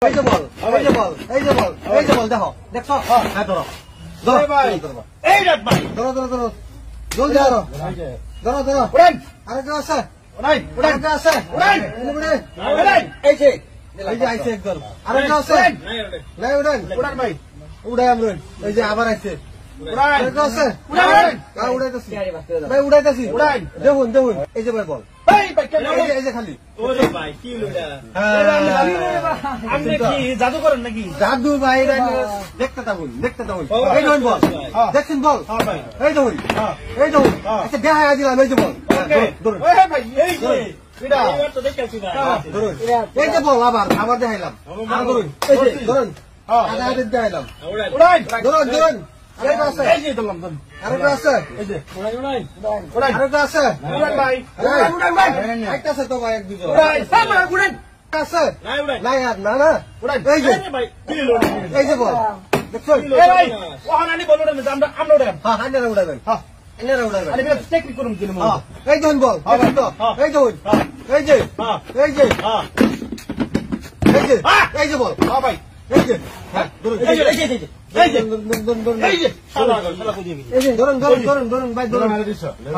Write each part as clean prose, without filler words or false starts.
এই যে বল, এই যে বল, এই যে বল, এই যে বল, দেখো, দেখছো? হ্যাঁ, ধরো। ধরো, ধরো। এই রাত ভাই ধরো, ধরো, ধরো। জলদি ধরো। ধরো, ধরো। উড়ান আরেকটা আছে। উড়ান উড়ান আরেকটা আছে। উড়ান এনে উড়ে। উড়ান এই যে এই যে আইছে একদল। আরেকটা আছে। নাই উড়ান। উড়ান ভাই উড়াই আমরা। এই যে আবার আইছে। উড়ান আরেকটা আছে। উড়ান হ্যাঁ, উড়াইতেছি। ভাই উড়াইতেছি। উড়ান। দেখুন, দেখুন। এই যে বল। এই ভাই কেন এই যে খালি। ওরে ভাই কি লুডা হ্যাঁ। আপনি কি জাদু করেন নাকি জাদু ভাই দেখতে থাকুন, দেখতে থাকুন। ও, এই দেখুন বল। হ্যাঁ। দেখছেন বল। হ্যাঁ ভাই এই দেখুন। হ্যাঁ এই দেখুন। হ্যাঁ। আচ্ছা দেখা দিলাম এই যে বল। ওকে ধরুন। ওরে ভাই এই যে এটা এবার তো দেখতেছি ভাই ধরুন। এই যে বল আবার দেখাইলাম। আর ধরুন। এই যে ধরুন। হ্যাঁ আধা হাতে দেখাইলাম। উড়ান ধরুন, ধরুন। আরেকটা আছে। এই যে ধরলাম ধরুন আরেকটা আছে। এই যে উড়ান উড়ান উড়ান আরেকটা আছে। উড়ান ভাই উড়ান ভাই। একটা আছে তো ভাই এক দুজন। উড়ান সামনে উড়ান একটা আছে। নাই উড়ান নাই আর না না। উড়ান এই যে ভাই কি লুডা এই যে বল। দেখছো? এ ভাই ওখানে আনি বল উড়ান আমরা আমরা উড়ান হ্যাঁ, আন্নারা উড়াবেন। হ্যাঁ আন্নারা উড়াবেন। আরে বিরাট টেকনিক করুন দিলাম হ্যাঁ, এই দেখুন বল। দেখুন তো। হ্যাঁ। এই দেখুন। হ্যাঁ এই যে হ্যাঁ এই যে হ্যাঁ এই যে হ্যাঁ। এই যে বল। হ্যাঁ ভাই এই যে হ্যাঁ, ধরুন। এই যে এই যে এই যে ধরুন, ধরুন, এই যে শালা শালা বুঝিয়ে গেছি এই যে ধরুন, ধরুন, ধরুন, ধরুন ভাই ধরুন।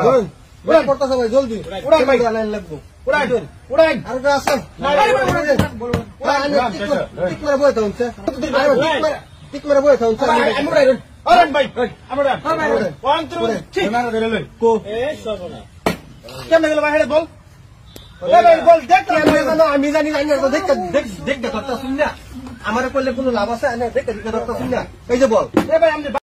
ধরুন। উড়ান করতেছে ভাই জলদি। উড়ান ভাই। লাইন লাগবো। উড়ান উড়ান আরেকটা আছে। নাই, উড়ান, টিক মেরে বয়ে থাকুন স্যার। টিক মেরে বয়ে থাকুন স্যার। আমি উড়ান উড়ান ভাই আমরা উড়ান হ্যাঁ ভাই, উড়ান। 1 2 3 কো। এ সবনা কেমনে গেল ভাই হেড বল এ ভাই বল দেখ আমি জানি দেখতে করতে শুন না। আমার করলে কোনো লাভ আছে? দেখতে করতে শুন না। এই যে বল। এ ভাই আমি